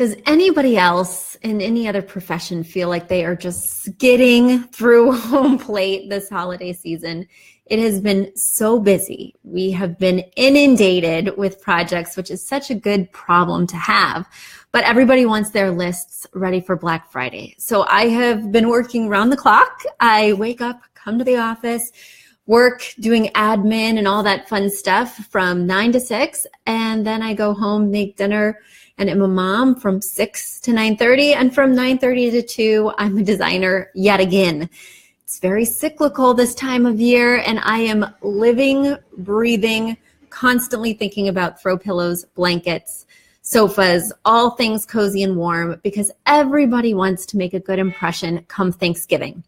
Does anybody else in any other profession feel like they are just skidding through home plate this holiday season? It has been so busy. We have been inundated with projects, which is such a good problem to have. But everybody wants their lists ready for Black Friday. So I have been working round the clock. I wake up, come to the office, work doing admin and all that fun stuff from 9 to 6. And then I go home, make dinner, and I'm a mom from 6 to 9:30. And from 9:30 to 2, I'm a designer yet again. It's very cyclical this time of year, and I am living, breathing, constantly thinking about throw pillows, blankets, sofas, all things cozy and warm, because everybody wants to make a good impression come Thanksgiving.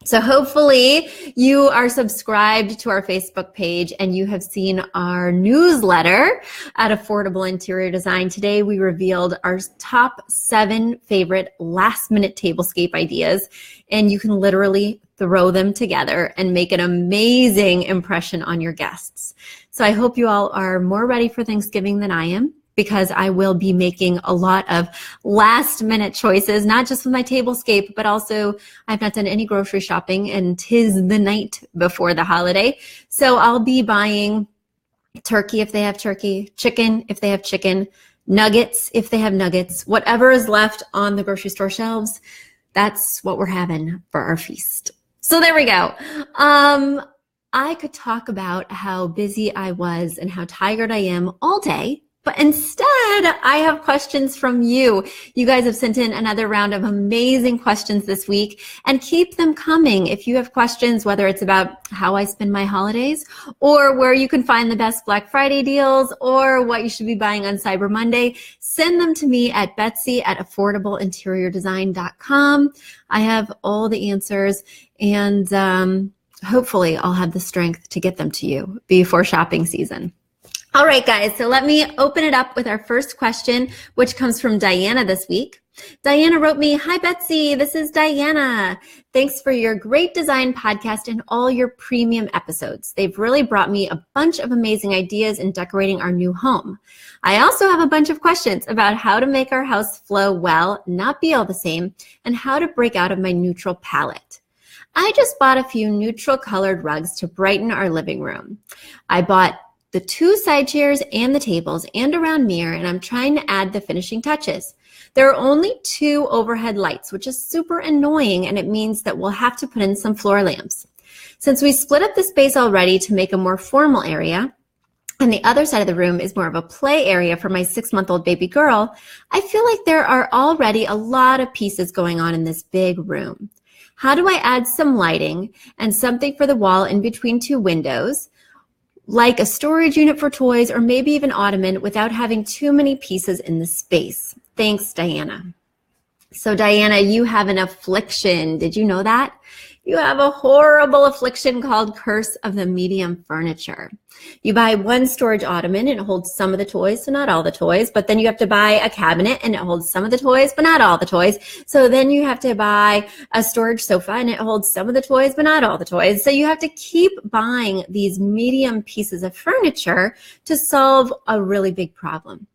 So hopefully you are subscribed to our Facebook page and you have seen our newsletter at Affordable Interior Design. Today we revealed our top 7 favorite last-minute tablescape ideas, and you can literally throw them together and make an amazing impression on your guests. So I hope you all are more ready for Thanksgiving than I am, because I will be making a lot of last minute choices, not just with my tablescape, but also I've not done any grocery shopping and 'tis the night before the holiday. So I'll be buying turkey if they have turkey, chicken if they have chicken, nuggets if they have nuggets, whatever is left on the grocery store shelves, that's what we're having for our feast. So there we go. I could talk about how busy I was and how tired I am all day, but instead, I have questions from you. You guys have sent in another round of amazing questions this week, and keep them coming. If you have questions, whether it's about how I spend my holidays, or where you can find the best Black Friday deals, or what you should be buying on Cyber Monday, send them to me at Betsy@affordableinteriordesign.com. I have all the answers, and hopefully I'll have the strength to get them to you before shopping season. All right, guys, so let me open it up with our first question, which comes from Diana this week. Diana wrote me, "Hi, Betsy, this is Diana. Thanks for your great design podcast and all your premium episodes. They've really brought me a bunch of amazing ideas in decorating our new home. I also have a bunch of questions about how to make our house flow well, not be all the same, and how to break out of my neutral palette. I just bought a few neutral colored rugs to brighten our living room. I bought the 2 side chairs and the tables and a round mirror, and I'm trying to add the finishing touches. There are only 2 overhead lights, which is super annoying, and it means that we'll have to put in some floor lamps. Since we split up the space already to make a more formal area, and the other side of the room is more of a play area for my 6-month-old baby girl, I feel like there are already a lot of pieces going on in this big room. How do I add some lighting and something for the wall in between 2 windows, like a storage unit for toys or maybe even ottoman, without having too many pieces in the space? Thanks, Diana." So Diana, you have an affliction. Did you know that? You have a horrible affliction called curse of the medium furniture. You buy 1 storage ottoman and it holds some of the toys, so not all the toys, but then you have to buy a cabinet and it holds some of the toys, but not all the toys. So then you have to buy a storage sofa and it holds some of the toys, but not all the toys. So you have to keep buying these medium pieces of furniture to solve a really big problem.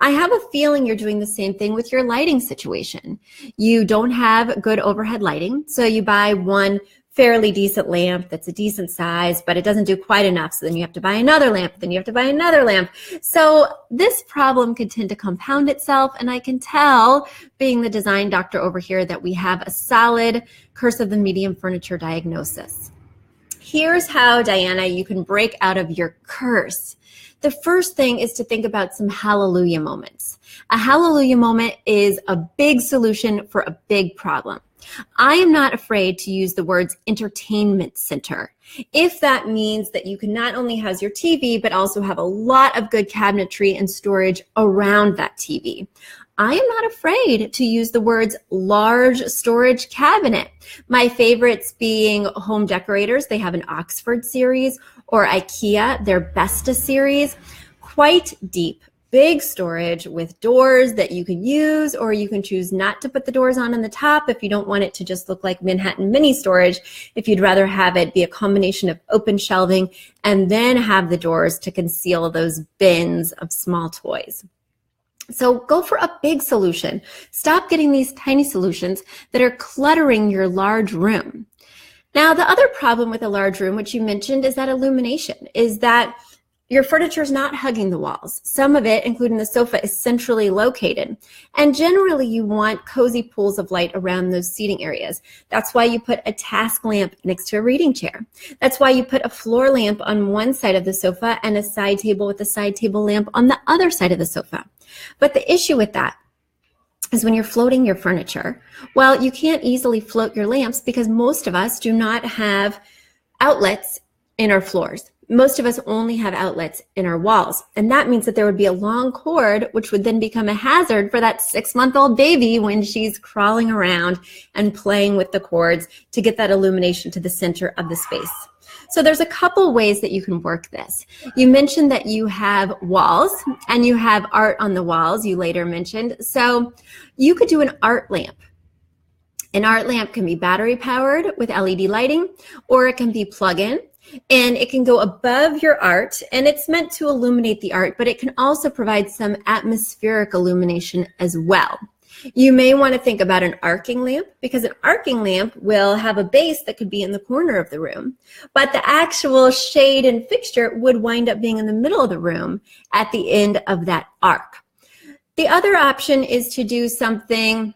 I have a feeling you're doing the same thing with your lighting situation. You don't have good overhead lighting, so you buy 1 fairly decent lamp that's a decent size, but it doesn't do quite enough. So then you have to buy another lamp, then you have to buy another lamp. So this problem can tend to compound itself, and I can tell, being the design doctor over here, that we have a solid curse of the medium furniture diagnosis. Here's how, Diana, you can break out of your curse. The first thing is to think about some hallelujah moments. A hallelujah moment is a big solution for a big problem. I am not afraid to use the words entertainment center, if that means that you can not only house your TV, but also have a lot of good cabinetry and storage around that TV. I am not afraid to use the words large storage cabinet. My favorites being Home Decorators. They have an Oxford series, or IKEA, their Besta series. Quite deep, big storage with doors that you can use, or you can choose not to put the doors on the top if you don't want it to just look like Manhattan mini storage, if you'd rather have it be a combination of open shelving and then have the doors to conceal those bins of small toys. So go for a big solution. Stop getting these tiny solutions that are cluttering your large room. Now, the other problem with a large room, which you mentioned, is that illumination, is that your furniture is not hugging the walls. Some of it, including the sofa, is centrally located. And generally, you want cozy pools of light around those seating areas. That's why you put a task lamp next to a reading chair. That's why you put a floor lamp on one side of the sofa and a side table with a side table lamp on the other side of the sofa. But the issue with that is when you're floating your furniture, well, you can't easily float your lamps because most of us do not have outlets in our floors. Most of us only have outlets in our walls. And that means that there would be a long cord, which would then become a hazard for that 6-month-old baby when she's crawling around and playing with the cords to get that illumination to the center of the space. So there's a couple ways that you can work this. You mentioned that you have walls and you have art on the walls, you later mentioned. So you could do an art lamp. An art lamp can be battery powered with LED lighting, or it can be plug-in. And it can go above your art, and it's meant to illuminate the art, but it can also provide some atmospheric illumination as well. You may want to think about an arcing lamp, because an arcing lamp will have a base that could be in the corner of the room, but the actual shade and fixture would wind up being in the middle of the room at the end of that arc. The other option is to do something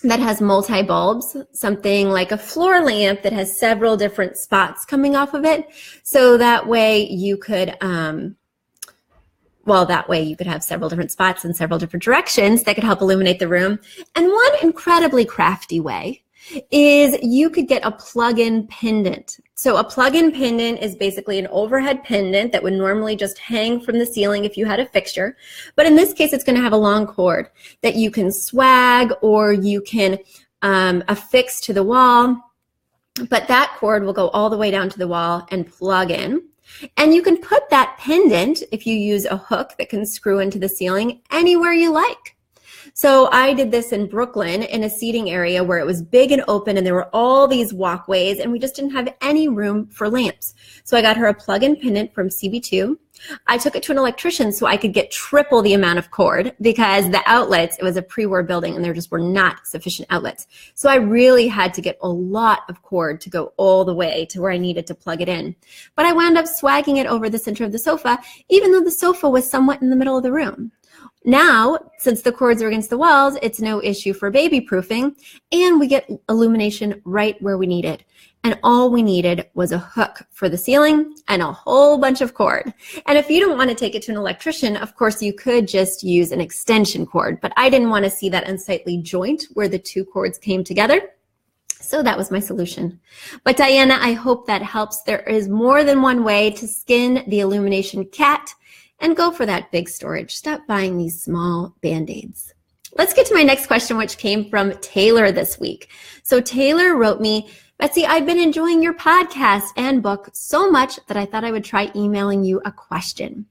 that has multi-bulbs, something like a floor lamp that has several different spots coming off of it. So that way you could, have several different spots in several different directions that could help illuminate the room. And one incredibly crafty way is you could get a plug-in pendant. So a plug-in pendant is basically an overhead pendant that would normally just hang from the ceiling if you had a fixture. But in this case, it's going to have a long cord that you can swag or you can affix to the wall. But that cord will go all the way down to the wall and plug in. And you can put that pendant, if you use a hook that can screw into the ceiling, anywhere you like. So I did this in Brooklyn in a seating area where it was big and open and there were all these walkways and we just didn't have any room for lamps. So I got her a plug-in pendant from CB2. I took it to an electrician so I could get triple the amount of cord because the outlets, it was a pre-war building and there just were not sufficient outlets. So I really had to get a lot of cord to go all the way to where I needed to plug it in. But I wound up swagging it over the center of the sofa, even though the sofa was somewhat in the middle of the room. Now, since the cords are against the walls, it's no issue for baby proofing, and we get illumination right where we need it. And all we needed was a hook for the ceiling and a whole bunch of cord. And if you don't want to take it to an electrician, of course, you could just use an extension cord, but I didn't want to see that unsightly joint where the two cords came together. So that was my solution. But Diana, I hope that helps. There is more than one way to skin the illumination cat. And go for that big storage. Stop buying these small Band-Aids. Let's get to my next question, which came from Taylor this week. So Taylor wrote me, Betsy, I've been enjoying your podcast and book so much that I thought I would try emailing you a question.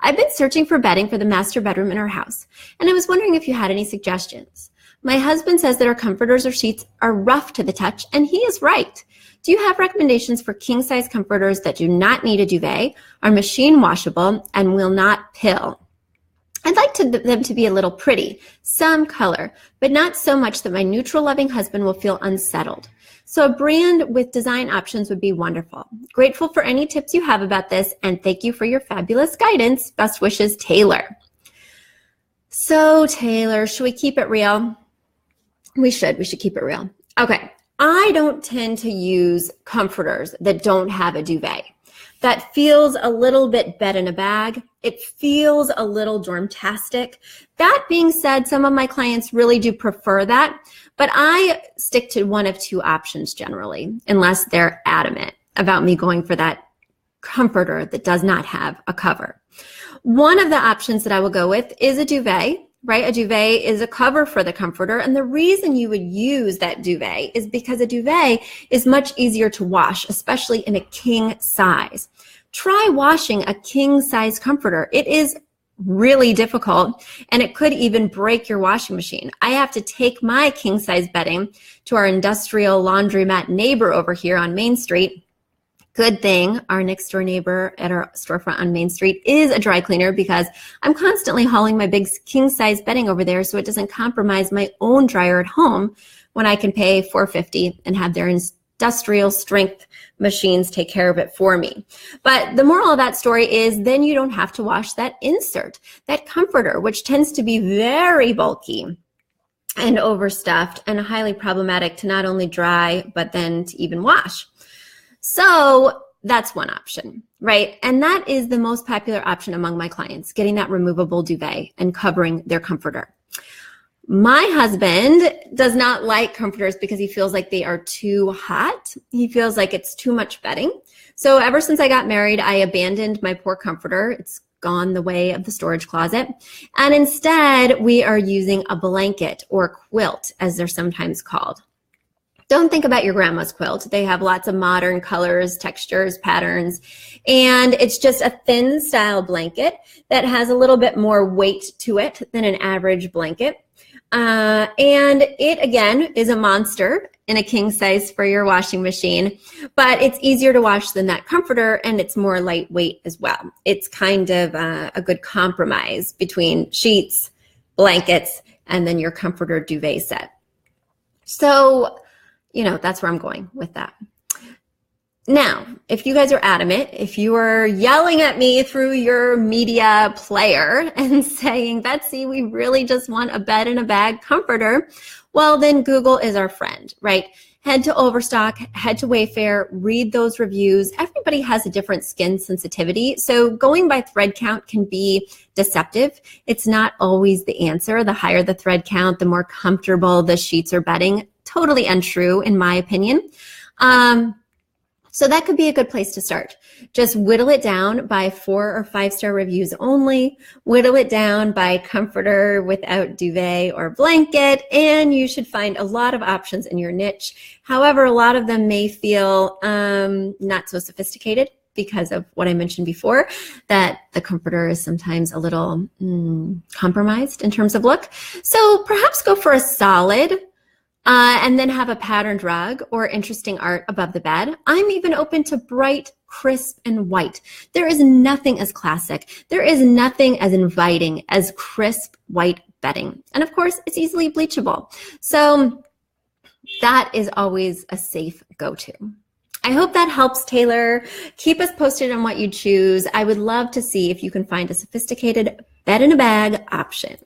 I've been searching for bedding for the master bedroom in our house, and I was wondering if you had any suggestions. My husband says that our comforters or sheets are rough to the touch, and he is right. Do you have recommendations for king-size comforters that do not need a duvet, are machine washable, and will not pill? I'd like them to be a little pretty, some color, but not so much that my neutral-loving husband will feel unsettled. So a brand with design options would be wonderful. Grateful for any tips you have about this, and thank you for your fabulous guidance. Best wishes, Taylor. So Taylor, should we keep it real? We should keep it real. Okay. I don't tend to use comforters that don't have a duvet. That feels a little bit bed in a bag. It feels a little dormtastic. That being said, some of my clients really do prefer that, but I stick to one of two options generally, unless they're adamant about me going for that comforter that does not have a cover. One of the options that I will go with is a duvet. Right? A duvet is a cover for the comforter. And the reason you would use that duvet is because a duvet is much easier to wash, especially in a king size. Try washing a king size comforter. It is really difficult and it could even break your washing machine. I have to take my king size bedding to our industrial laundromat neighbor over here on Main Street. Good thing our next door neighbor at our storefront on Main Street is a dry cleaner, because I'm constantly hauling my big king size bedding over there so it doesn't compromise my own dryer at home, when I can pay $4.50 and have their industrial strength machines take care of it for me. But the moral of that story is then you don't have to wash that insert, that comforter, which tends to be very bulky and overstuffed and highly problematic to not only dry, but then to even wash. So that's one option, right? And that is the most popular option among my clients, getting that removable duvet and covering their comforter. My husband does not like comforters because he feels like they are too hot. He feels like it's too much bedding. So ever since I got married, I abandoned my poor comforter. It's gone the way of the storage closet. And instead, we are using a blanket or quilt, as they're sometimes called. Don't think about your grandma's quilt. They have lots of modern colors, textures, patterns, and it's just a thin style blanket that has a little bit more weight to it than an average blanket. And it, again, is a monster in a king size for your washing machine, but it's easier to wash than that comforter, and it's more lightweight as well. It's kind of a good compromise between sheets, blankets, and then your comforter duvet set. So, that's where I'm going with that. Now, if you guys are adamant, if you are yelling at me through your media player and saying, Betsy, we really just want a bed in a bag comforter, well, then Google is our friend, right? Head to Overstock, head to Wayfair, read those reviews. Everybody has a different skin sensitivity, so going by thread count can be deceptive. It's not always the answer. The higher the thread count, the more comfortable the sheets or bedding. Totally untrue, in my opinion. So that could be a good place to start. Just whittle it down by 4 or 5-star reviews only. Whittle it down by comforter without duvet or blanket, and you should find a lot of options in your niche. However, a lot of them may feel not so sophisticated because of what I mentioned before, that the comforter is sometimes a little compromised in terms of look. So perhaps go for a solid and then have a patterned rug or interesting art above the bed. I'm even open to bright, crisp, and white. There is nothing as classic. There is nothing as inviting as crisp white bedding. And of course, it's easily bleachable. So that is always a safe go-to. I hope that helps, Taylor. Keep us posted on what you choose. I would love to see if you can find a sophisticated bed in a bag option.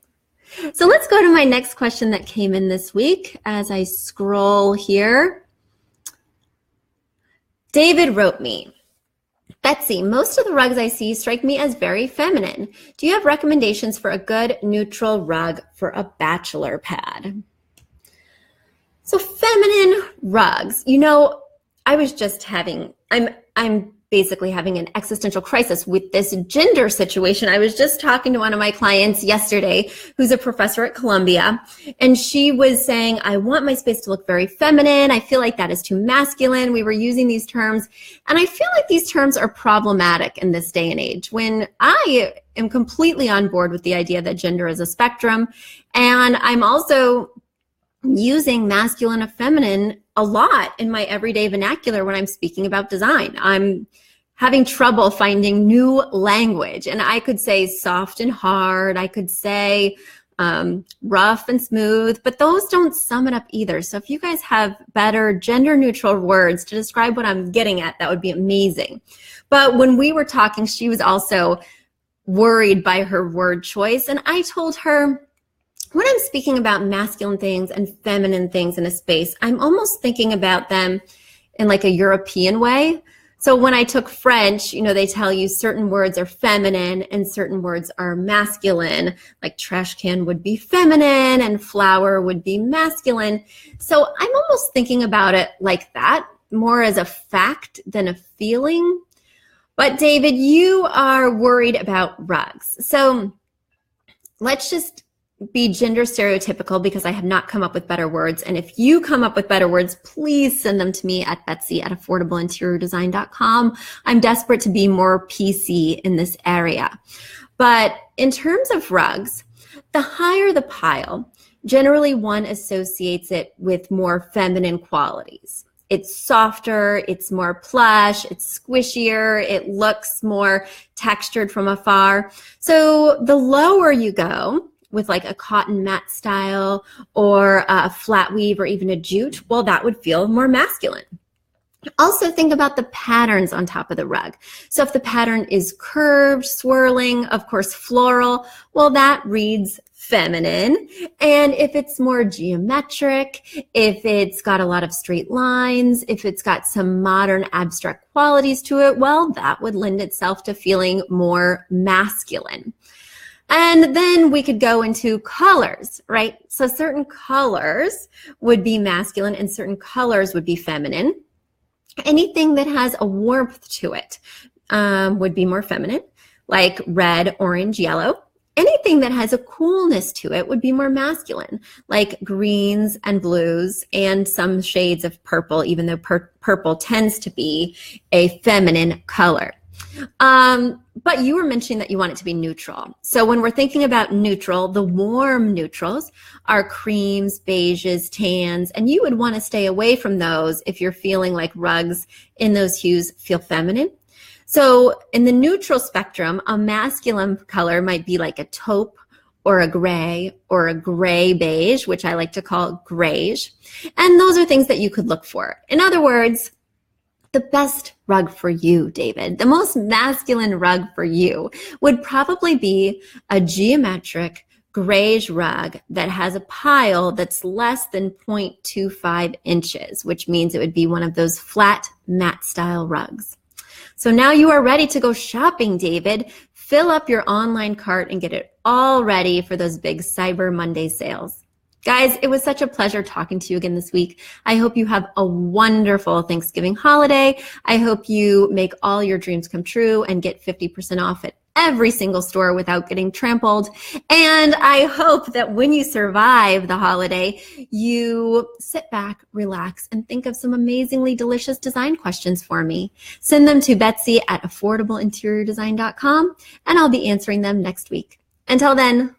So let's go to my next question that came in this week as I scroll here. David wrote me, Betsy, most of the rugs I see strike me as very feminine. Do you have recommendations for a good neutral rug for a bachelor pad? So feminine rugs, I was just I'm basically having an existential crisis with this gender situation. I was just talking to one of my clients yesterday who's a professor at Columbia, and she was saying, I want my space to look very feminine. I feel like that is too masculine. We were using these terms, and I feel like these terms are problematic in this day and age when I am completely on board with the idea that gender is a spectrum, and I'm also using masculine and feminine a lot in my everyday vernacular when I'm speaking about design. I'm having trouble finding new language, and I could say soft and hard. I could say rough and smooth, but those don't sum it up either. So if you guys have better gender neutral words to describe what I'm getting at, that would be amazing. But when we were talking, she was also worried by her word choice, and I told her, when I'm speaking about masculine things and feminine things in a space, I'm almost thinking about them in like a European way. So when I took French, they tell you certain words are feminine and certain words are masculine, like trash can would be feminine and flower would be masculine. So I'm almost thinking about it like that, more as a fact than a feeling. But David, you are worried about rugs. So let's just be gender stereotypical because I have not come up with better words. And if you come up with better words, please send them to me at betsy@affordableinteriordesign.com. I'm desperate to be more PC in this area. But in terms of rugs, the higher the pile, generally one associates it with more feminine qualities. it's softer, it's more plush, it's squishier, it looks more textured from afar. So the lower you go with like a cotton mat style or a flat weave or even a jute, well, that would feel more masculine. Also think about the patterns on top of the rug. So if the pattern is curved, swirling, of course, floral, well, that reads feminine. And if it's more geometric, if it's got a lot of straight lines, if it's got some modern abstract qualities to it, well, that would lend itself to feeling more masculine. And then we could go into colors, right? So certain colors would be masculine and certain colors would be feminine. Anything that has a warmth to it would be more feminine, like red, orange, yellow. Anything that has a coolness to it would be more masculine, like greens and blues and some shades of purple, even though purple tends to be a feminine color. But you were mentioning that you want it to be neutral. So when we're thinking about neutral, the warm neutrals are creams, beiges, tans, and you would want to stay away from those if you're feeling like rugs in those hues feel feminine. So in the neutral spectrum, a masculine color might be like a taupe or a gray beige, which I like to call grayish. And those are things that you could look for. In other words, the best rug for you, David, the most masculine rug for you would probably be a geometric grayish rug that has a pile that's less than 0.25 inches, which means it would be one of those flat mat style rugs. So now you are ready to go shopping, David. Fill up your online cart and get it all ready for those big Cyber Monday sales. Guys, it was such a pleasure talking to you again this week. I hope you have a wonderful Thanksgiving holiday. I hope you make all your dreams come true and get 50% off at every single store without getting trampled. And I hope that when you survive the holiday, you sit back, relax, and think of some amazingly delicious design questions for me. Send them to Betsy at affordableinteriordesign.com, and I'll be answering them next week. Until then,